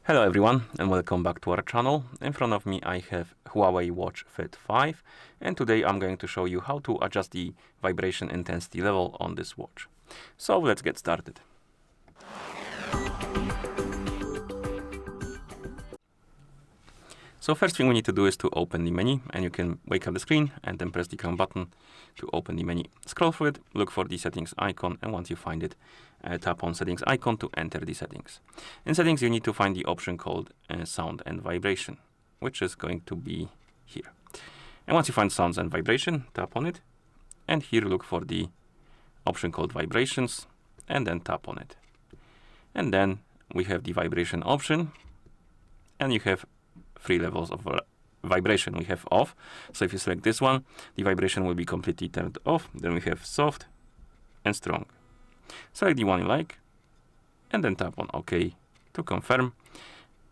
Hello everyone and welcome back to our channel. In front of me I have HUAWEI Watch Fit 5 and today I'm going to show you how to adjust the vibration intensity level on this watch. So let's get started. So first thing we need to do is to open the menu, and you can wake up the screen and then press the Chrome button to open the menu. Scroll through it, look for the settings icon, and once you find it, tap on settings icon to enter the settings. In settings you need to find the option called sound and vibration, which is going to be here. And once you find sounds and vibration, tap on it, and here look for the option called vibrations, and then tap on it. And then we have the vibration option, and you have three levels of vibration. We have off, so if you select this one, the vibration will be completely turned off. Then we have soft and strong. Select the one you like, and then tap on OK to confirm.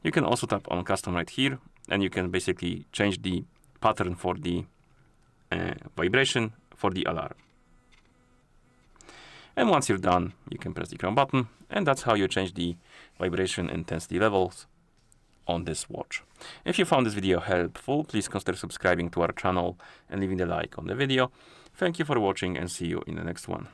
You can also tap on custom right here, and you can basically change the pattern for the vibration for the alarm. And once you're done, you can press the Chrome button, and that's how you change the vibration intensity levels on this watch. If you found this video helpful, please consider subscribing to our channel and leaving a like on the video. Thank you for watching and see you in the next one.